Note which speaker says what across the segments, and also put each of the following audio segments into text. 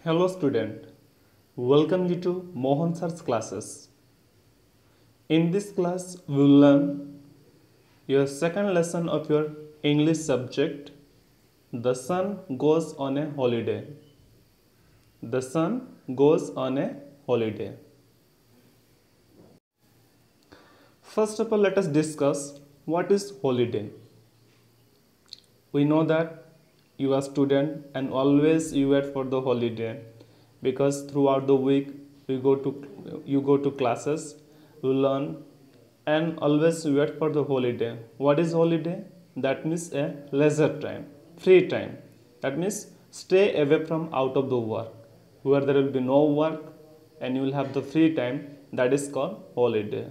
Speaker 1: Hello student, welcome you to Mohan Sir's classes. In this class, we will learn your second lesson of your English subject, The Sun Goes on a Holiday. The Sun Goes on a Holiday. First of all, let us discuss what is holiday. We know that you are a student and always you wait for the holiday because throughout the week you go to classes, you learn and always you wait for the holiday. What is holiday? That means a leisure time, free time. That means stay away from out of the work where there will be no work and you will have the free time. That is called holiday.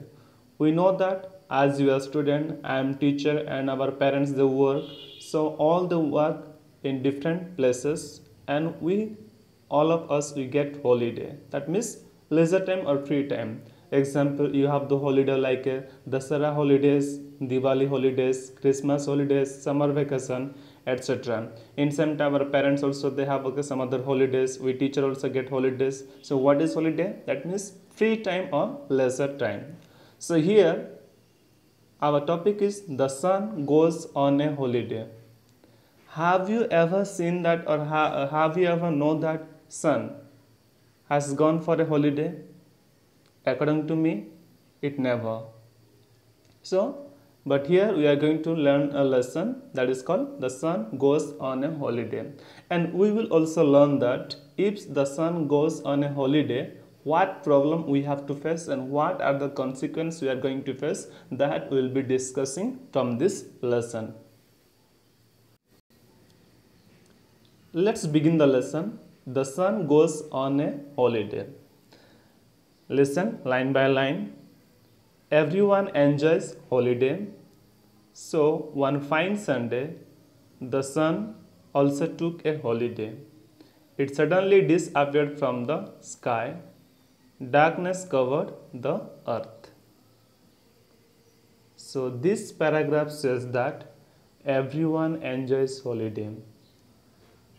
Speaker 1: We know that as you are student, I am teacher and our parents they work, so all the work in different places and we all of us we get holiday. That means leisure time or free time. Example, you have the holiday like Dasara holidays, Diwali holidays, Christmas holidays, summer vacation, etc. In same time our parents also they have some other holidays. We teacher also get holidays. So what is holiday? That means free time or leisure time. So here our topic is the sun goes on a holiday. Have you ever seen that or have you ever know that sun has gone for a holiday? According to me, it never. So, but here we are going to learn a lesson that is called the sun goes on a holiday. And we will also learn that if the sun goes on a holiday, what problem we have to face and what are the consequences we are going to face, that we will be discussing from this lesson. Let's begin the lesson. The sun goes on a holiday. Listen line by line. Everyone enjoys holiday. So one fine Sunday, the sun also took a holiday. It suddenly disappeared from the sky. Darkness covered the earth. So this paragraph says that everyone enjoys holiday.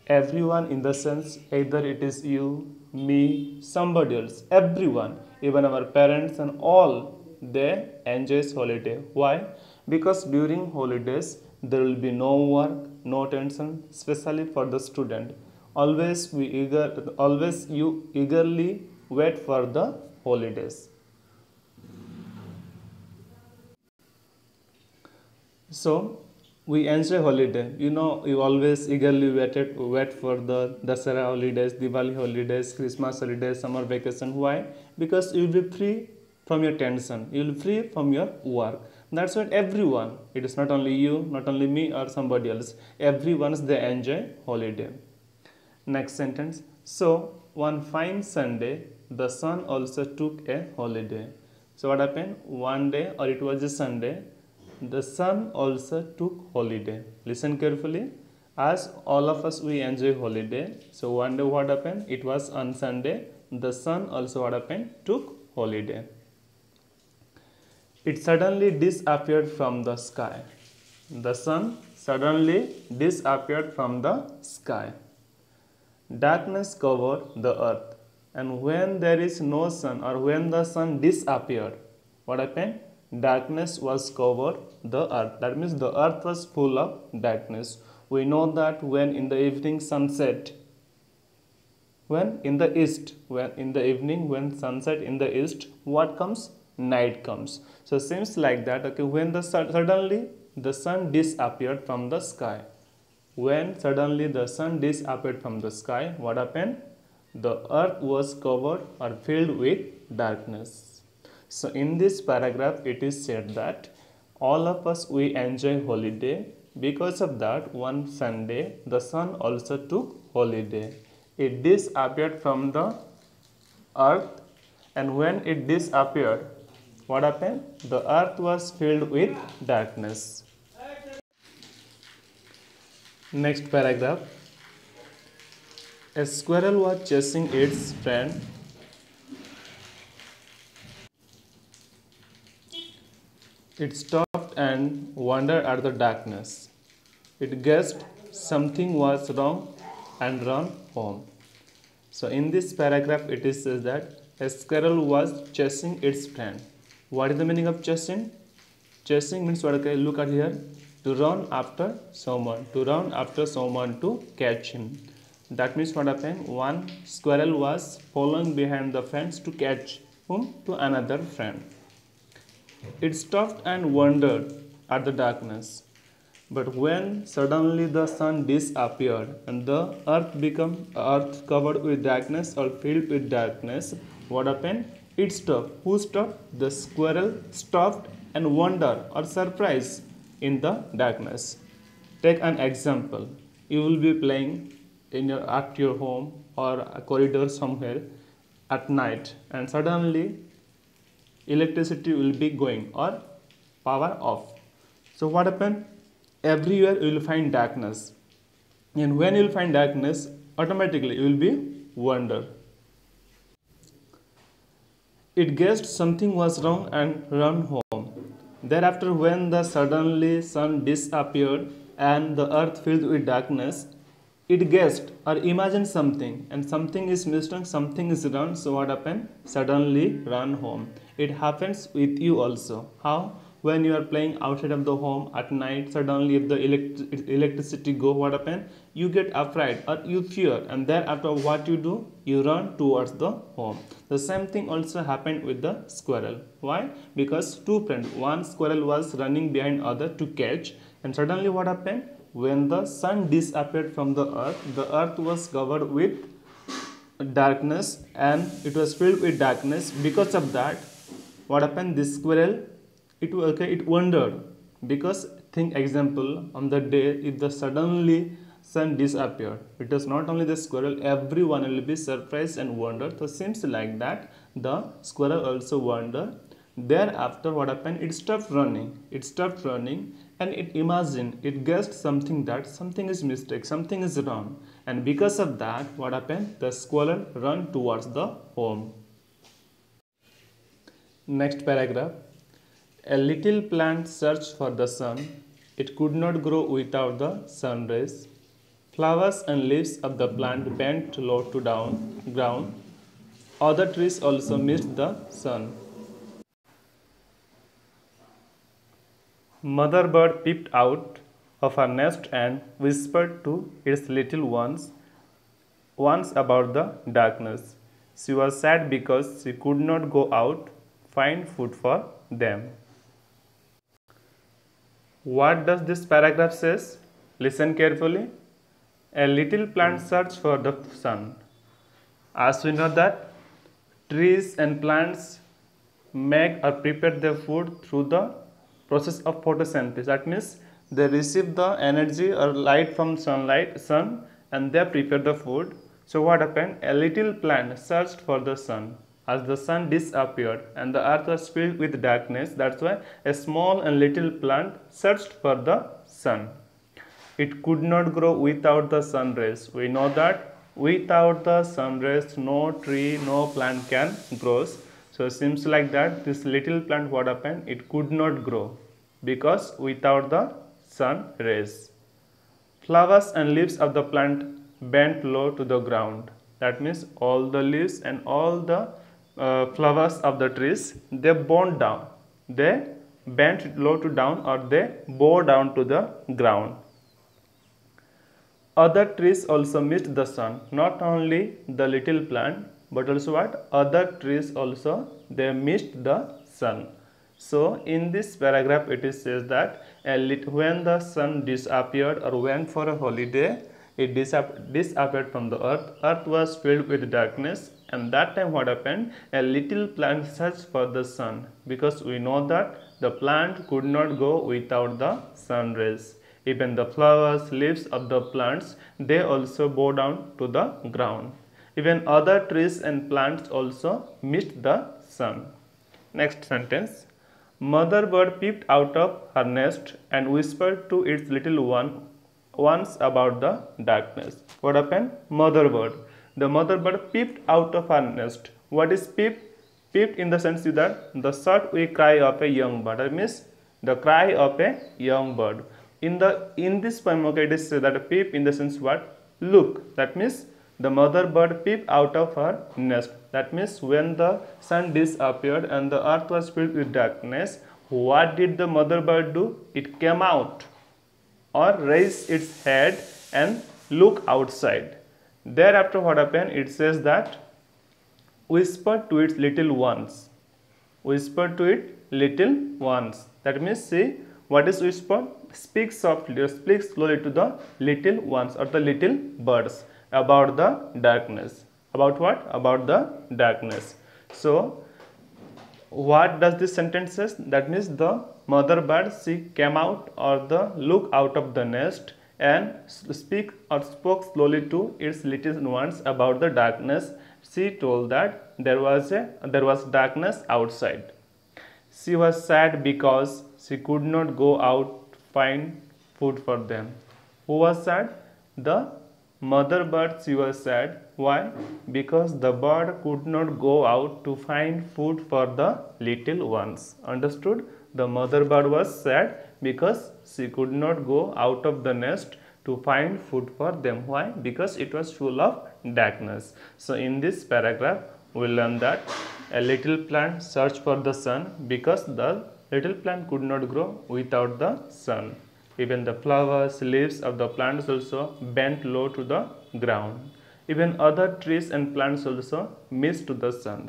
Speaker 1: Everyone in the sense either it is you, me, somebody else, everyone, even our parents and all, they enjoys holiday. Why? Because during holidays there will be no work, no tension, especially for the student. Always you eagerly wait for the holidays. So we enjoy holiday. You always eagerly wait for the Dasara holidays, Diwali holidays, Christmas holidays, summer vacation. Why? Because you will be free from your tension. You will be free from your work. That's what everyone. It is not only you, not only me or somebody else. Everyone's they enjoy holiday. Next sentence. So one fine Sunday, the sun also took a holiday. So what happened? One day, or it was a Sunday, the sun also took holiday. Listen carefully. As all of us we enjoy holiday. So one day what happened? It was on Sunday. The sun also what happened? Took holiday. It suddenly disappeared from the sky. The sun suddenly disappeared from the sky. Darkness covered the earth. And when there is no sun or when the sun disappeared, what happened? Darkness was covered the earth. That means the earth was full of darkness. We know that when in the evening sunset, when in the east, when in the evening when sunset in the east, what comes? Night comes. So seems like that. Okay, when the suddenly the sun disappeared from the sky. When suddenly the sun disappeared from the sky, what happened? The earth was covered or filled with darkness. So in this paragraph it is said that all of us we enjoy holiday. Because of that, one Sunday the sun also took holiday. It disappeared from the earth, and when it disappeared, what happened? The earth was filled with darkness. Next paragraph. A squirrel was chasing its friend. It stopped and wondered at the darkness. It guessed something was wrong and ran home. So in this paragraph it is says that a squirrel was chasing its friend. What is the meaning of chasing? Chasing means what? Okay, look at here. To run after someone. To run after someone to catch him. That means what happened? One squirrel was following behind the fence to catch whom? To another friend. It stopped and wondered at the darkness. But when suddenly the sun disappeared and the earth covered with darkness or filled with darkness, what happened? It stopped. Who stopped? The squirrel stopped and wondered or surprised in the darkness. Take an example. You will be playing at your home or a corridor somewhere at night, and suddenly electricity will be going or power off. So what happened? Everywhere you will find darkness, and when you will find darkness, automatically you will be wonder. It guessed something was wrong and ran home. Thereafter, when the suddenly sun disappeared and the earth filled with darkness, it guessed or imagined something, and something is missing, something is wrong. So what happened? Suddenly ran home. It happens with you also. How? When you are playing outside of the home at night, suddenly if the electricity go, what happen? You get afraid or you fear, and thereafter what you do? You run towards the home. The same thing also happened with the squirrel. Why? Because two friends, one squirrel was running behind other to catch, and suddenly what happened? When the sun disappeared from the earth was covered with darkness and it was filled with darkness. Because of that, what happened? This squirrel, it wondered, because think example on the day if the suddenly sun disappeared, it was not only the squirrel, everyone will be surprised and wondered. So seems like that the squirrel also wondered. Thereafter what happened? It stopped running. And it imagined, it guessed something, that something is mistake, something is wrong, and because of that what happened? The squirrel ran towards the home. Next paragraph. A little plant searched for the sun. It could not grow without the sun rays. Flowers and leaves of the plant bent low to down ground. Other trees also missed the sun. Mother bird peeped out of her nest and whispered to its little ones once about the darkness. She was sad because she could not go out, find food for them. What does this paragraph says? Listen carefully. A little plant searched for the sun. As we know that trees and plants make or prepare their food through the process of photosynthesis. That means they receive the energy or light from sun, and they prepare the food. So what happened? A little plant searched for the sun. As the sun disappeared and the earth was filled with darkness, that's why a small and little plant searched for the sun. It could not grow without the sun rays. We know that without the sun rays, no tree, no plant can grow. So it seems like that this little plant, what happened? It could not grow because without the sun rays. Flowers and leaves of the plant bent low to the ground. That means all the leaves and all the flowers of the trees, they bent down. They bent low to down, or they bore down to the ground. Other trees also missed the sun. Not only the little plant, but also what? Other trees also, they missed the sun. So in this paragraph it is says that when the sun disappeared or went for a holiday, it disappeared from the earth. Earth was filled with darkness, and that time what happened? A little plant searched for the sun, because we know that the plant could not go without the sun rays. Even the flowers, leaves of the plants, they also bow down to the ground. Even other trees and plants also missed the sun. Next sentence. Mother bird peeped out of her nest and whispered to its little one once about the darkness. What happened? Mother bird. The mother bird peeped out of her nest. What is peep? Peeped in the sense that the short wee cry of a young bird. That means the cry of a young bird. In this poem, okay, it is said that peep in the sense what? Look. That means the mother bird peeped out of her nest. That means when the sun disappeared and the earth was filled with darkness, what did the mother bird do? It came out or raised its head and looked outside. Thereafter what happened? It says that whispered to its little ones. Whispered to it little ones. That means, see, what is whispered? Speak softly or speak slowly to the little ones or the little birds about the darkness. About what? About the darkness. So, what does this sentence says? That means the mother bird, she came out or the look out of the nest and speak or spoke slowly to its little ones about the darkness. She told that there was darkness outside. She was sad because she could not go out to find food for them. Who was sad? The mother bird, she was sad. Why? Because the bird could not go out to find food for the little ones. Understood? The mother bird was sad because she could not go out of the nest to find food for them. Why? Because it was full of darkness. So in this paragraph, we learn that a little plant searched for the sun because the little plant could not grow without the sun. Even the flowers, leaves of the plants also bent low to the ground. Even other trees and plants also missed to the sun.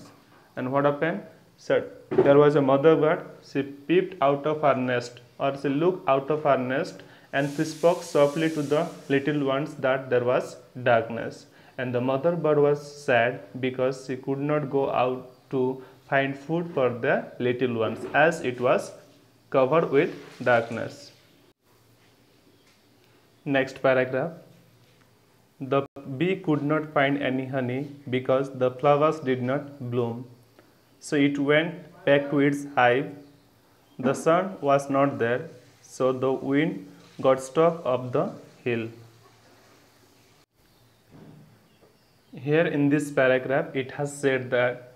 Speaker 1: And what happened? So there was a mother bird. She peeped out of her nest or she looked out of her nest and she spoke softly to the little ones that there was darkness. And the mother bird was sad because she could not go out to find food for the little ones as it was covered with darkness. Next paragraph. The bee could not find any honey because the flowers did not bloom. So it went back to its hive. The sun was not there, so the wind got stuck up the hill. Here in this paragraph, it has said that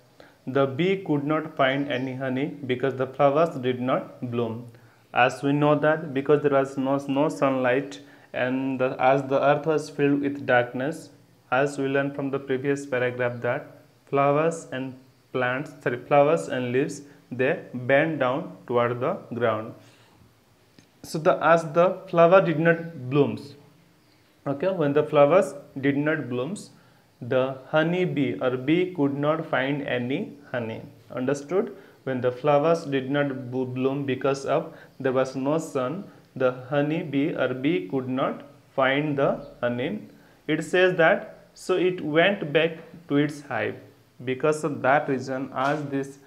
Speaker 1: the bee could not find any honey because the flowers did not bloom. As we know that because there was no sunlight and as the earth was filled with darkness, as we learned from the previous paragraph that flowers and leaves, they bend down toward the ground. So as the flower did not blooms, okay, when the flowers did not blooms, the honey bee or bee could not find any honey. Understood? When the flowers did not bloom because of there was no sun, the honey bee or bee could not find the honey. It says that so it went back to its hive. Because of that reason, as this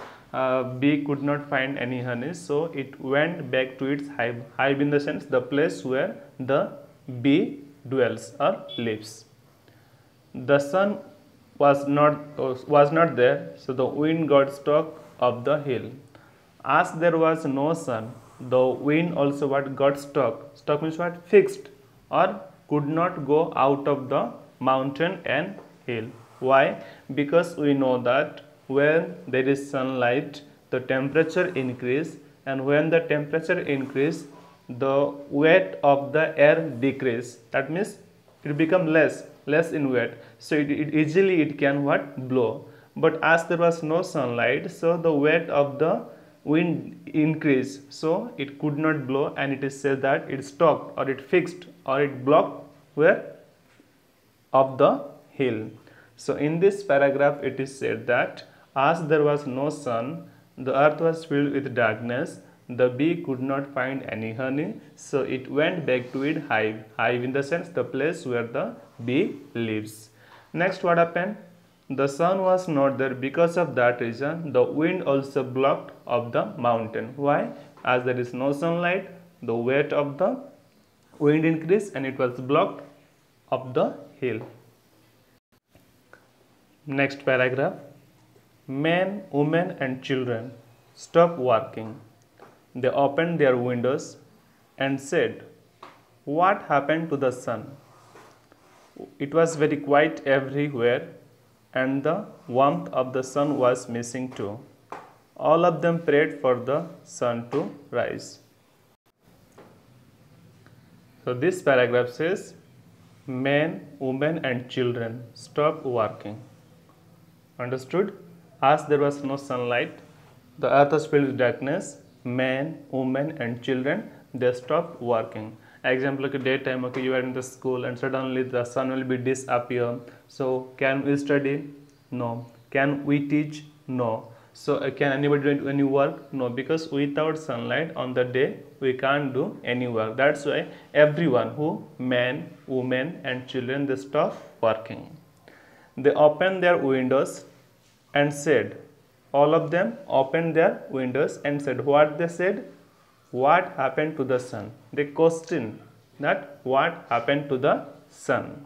Speaker 1: bee could not find any honey, so it went back to its hive. Hive in the sense the place where the bee dwells or lives. The sun was not there, so the wind got stuck up the hill. As there was no sun, the wind also got stuck. Stuck means what? Fixed or could not go out of the mountain and hill. Why? Because we know that when there is sunlight, the temperature increase, and when the temperature increase, the weight of the air decrease. That means it become less in weight. So it easily it can blow. But as there was no sunlight, so the weight of the wind increased, so it could not blow, and it is said that it stopped or it fixed or it blocked where? Of the hill. So in this paragraph it is said that as there was no sun, the earth was filled with darkness, the bee could not find any honey, so it went back to its hive. Hive in the sense the place where the bee lives. Next, what happened? The sun was not there. Because of that reason, the wind also blocked up the mountain. Why? As there is no sunlight, the weight of the wind increased and it was blocked up the hill. Next paragraph. Men, women and children stopped working. They opened their windows and said, "What happened to the sun?" It was very quiet everywhere and the warmth of the sun was missing too. All of them prayed for the sun to rise. So this paragraph says, men, women and children stopped working. Understood? As there was no sunlight, the earth was filled with darkness, men, women and children, they stopped working. Example, like daytime, okay, you are in the school and suddenly the sun will be disappear. So can we study? No. Can we teach? No. So can anybody do any work? No, because without sunlight on the day we can't do any work. That's why everyone who men, women and children, they stop working. They opened their windows and said, all of them opened their windows and said, what they said? What happened to the sun? They questioned that what happened to the sun.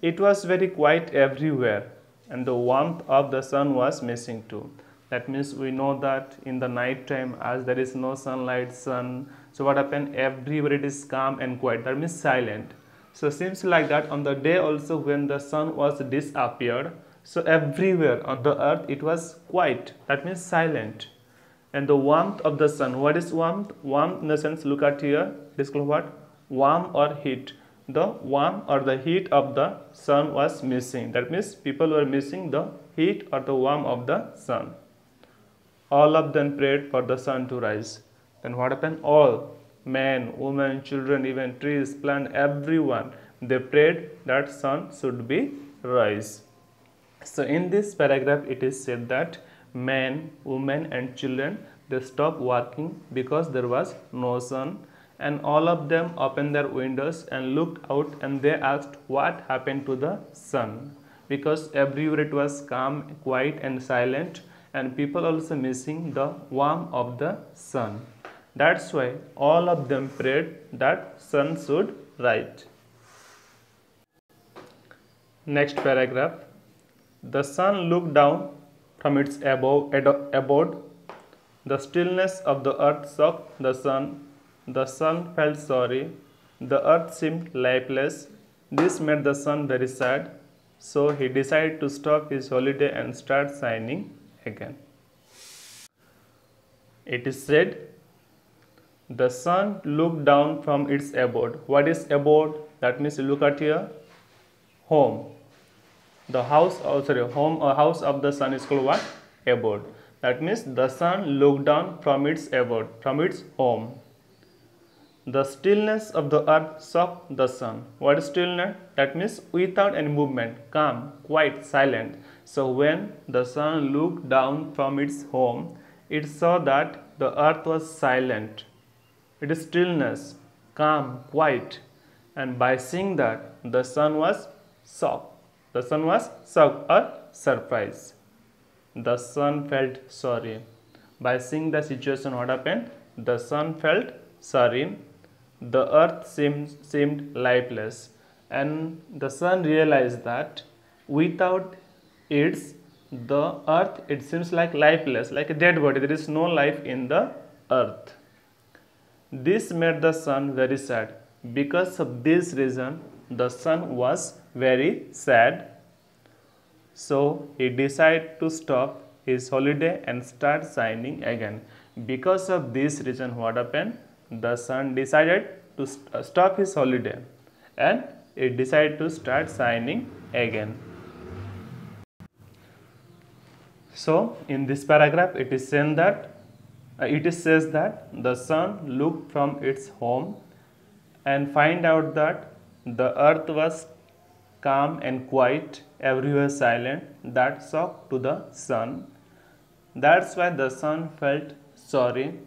Speaker 1: It was very quiet everywhere and the warmth of the sun was missing too. That means we know that in the night time, as there is no sunlight, sun, so what happened? Everywhere it is calm and quiet, that means silent. So seems like that on the day also when the sun was disappeared, so everywhere on the earth it was quiet, that means silent. And the warmth of the sun, what is warmth? Warmth in the sense, look at here, it is called what? Warm or heat. The warmth or the heat of the sun was missing. That means people were missing the heat or the warmth of the sun. All of them prayed for the sun to rise. Then what happened? All, men, women, children, even trees, plants, everyone, they prayed that sun should be rise. So in this paragraph it is said that men, women and children, they stopped working because there was no sun, and all of them opened their windows and looked out and they asked what happened to the sun, because everywhere it was calm, quiet and silent, and people also missing the warmth of the sun. That's why all of them prayed that sun should rise. Next paragraph. The sun looked down from its abode. The stillness of the earth shocked the sun. The sun felt sorry. The earth seemed lifeless. This made the sun very sad. So he decided to stop his holiday and start shining again. It is said, the sun looked down from its abode. What is abode? That means look at here, home. The house, home or house of the sun is called what? Abode. That means the sun looked down from its abode, from its home. The stillness of the earth shocked the sun. What is stillness? That means without any movement, calm, quiet, silent. So when the sun looked down from its home, it saw that the earth was silent. It is stillness, calm, quiet. And by seeing that, the sun was shocked. The sun was shocked or surprised. The sun felt sorry. By seeing the situation, what happened? The sun felt sorry. The earth seemed lifeless. And the sun realized that without its, the earth, it seems like lifeless, like a dead body. There is no life in the earth. This made the sun very sad. Because of this reason, the sun was very sad. So he decided to stop his holiday and start shining again. Because of this reason, what happened? The sun decided to stop his holiday and it decided to start shining again. So in this paragraph it is said that says that the sun looked from its home and find out that the earth was calm and quiet, everywhere silent. That shocked to the sun. That's why the sun felt sorry,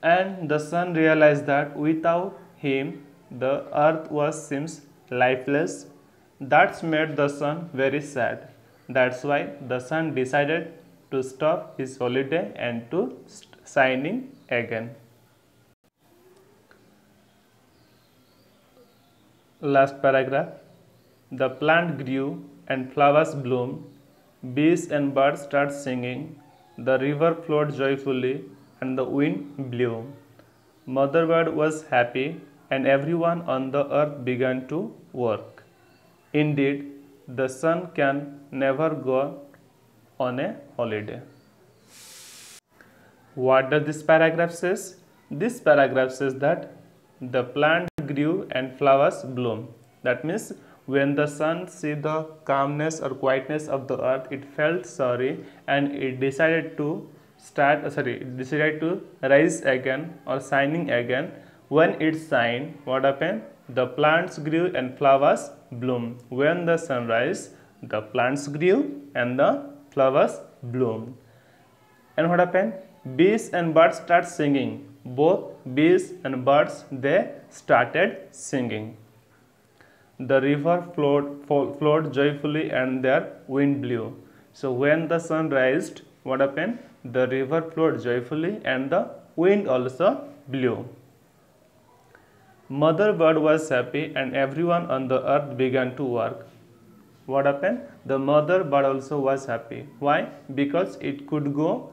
Speaker 1: and the sun realized that without him the earth seems lifeless. That's made the sun very sad. That's why the sun decided to stop his holiday and to shining again. Last paragraph. The plant grew and flowers bloomed. Bees and birds start singing. The river flowed joyfully and the wind blew. Mother bird was happy and everyone on the earth began to work. Indeed, the sun can never go on a holiday. What does this paragraph says? This paragraph says that the plant grew and flowers bloomed. That means when the sun see the calmness or quietness of the earth, it felt sorry and it decided to rise again or shining again. When it shined, what happened? The plants grew and flowers bloomed. When the sun rise, the plants grew and the flowers bloomed. And what happened? Bees and birds start singing. Both bees and birds, they started singing. The river flowed joyfully and their wind blew. So when the sun rised, what happened? The river flowed joyfully and the wind also blew. Mother bird was happy and everyone on the earth began to work. What happened? The mother bird also was happy. Why? Because it could go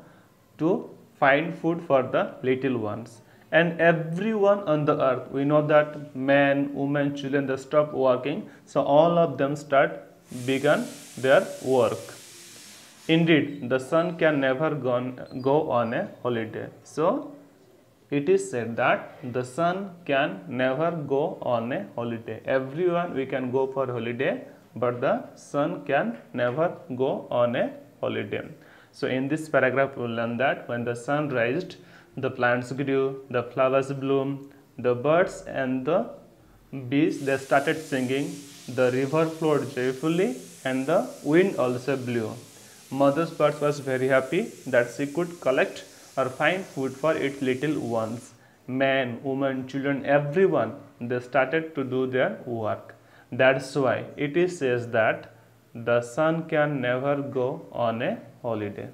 Speaker 1: to find food for the little ones. And everyone on the earth, we know that men, women, children, they stop working. So all of them began their work. Indeed, the sun can never go on a holiday. So it is said that the sun can never go on a holiday. Everyone we can go for holiday, but the sun can never go on a holiday. So in this paragraph we will learn that when the sun rised, the plants grew, the flowers bloomed, the birds and the bees, they started singing, the river flowed joyfully and the wind also blew. Mother's bird was very happy that she could collect or find food for its little ones. Men, women, children, everyone, they started to do their work. That's why it is says that the sun can never go on a holiday.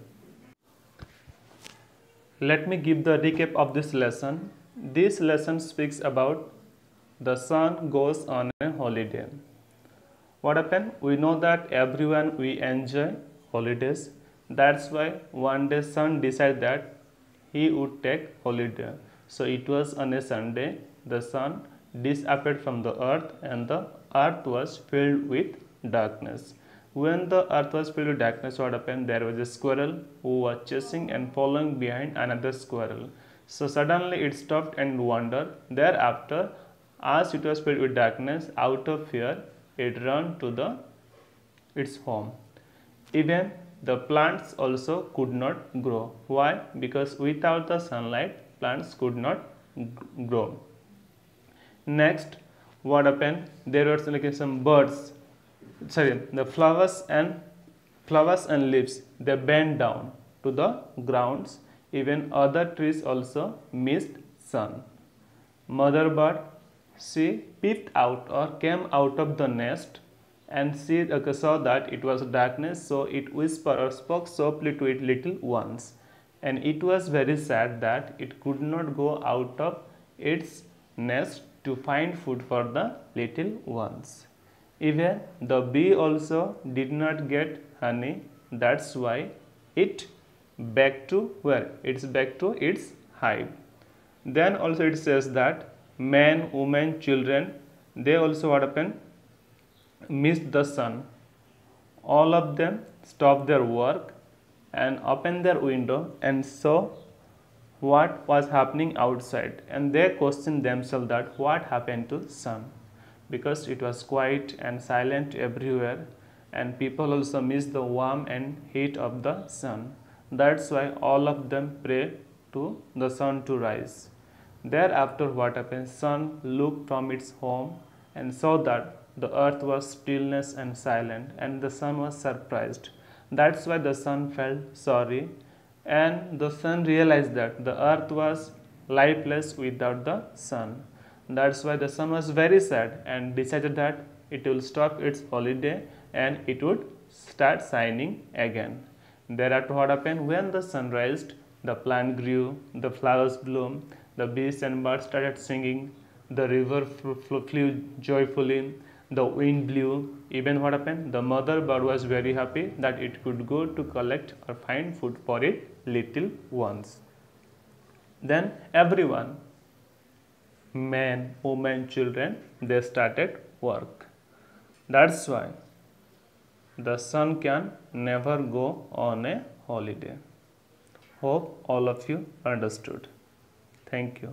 Speaker 1: Let me give the recap of this lesson. This lesson speaks about the sun goes on a holiday. What happened? We know that everyone we enjoy holidays. That's why one day sun decided that he would take holiday. So it was on a Sunday. The sun disappeared from the earth and the earth was filled with darkness. When the earth was filled with darkness, what happened? There was a squirrel who was chasing and following behind another squirrel. So suddenly it stopped and wandered. Thereafter, as it was filled with darkness, out of fear, it ran to its home. Even the plants also could not grow. Why? Because without the sunlight, plants could not grow. Next, what happened? There were some birds. The flowers and leaves, they bent down to the grounds. Even other trees also missed sun. Mother bird, she peeped out or came out of the nest and she saw that it was darkness, so it whispered or spoke softly to its little ones. And it was very sad that it could not go out of its nest to find food for the little ones. Even the bee also did not get honey. That's why it back to where? It's back to its hive. Then also it says that men, women, children, they also what happened? Missed the sun. All of them stopped their work and opened their window and saw what was happening outside, and they questioned themselves that what happened to sun, because it was quiet and silent everywhere and people also missed the warmth and heat of the sun. That's why all of them prayed to the sun to rise. Thereafter what happened? Sun looked from its home and saw that the earth was stillness and silent, and the sun was surprised. That's why the sun felt sorry, and the sun realized that the earth was lifeless without the sun. That's why the sun was very sad and decided that it will stop its holiday and it would start shining again. Thereafter what happened? When the sun rised, the plant grew, the flowers bloomed, the bees and birds started singing, the river flew joyfully, the wind blew. Even what happened? The mother bird was very happy that it could go to collect or find food for its little ones. Then everyone, men, women, children, they started work. That's why the sun can never go on a holiday. Hope all of you understood. Thank you.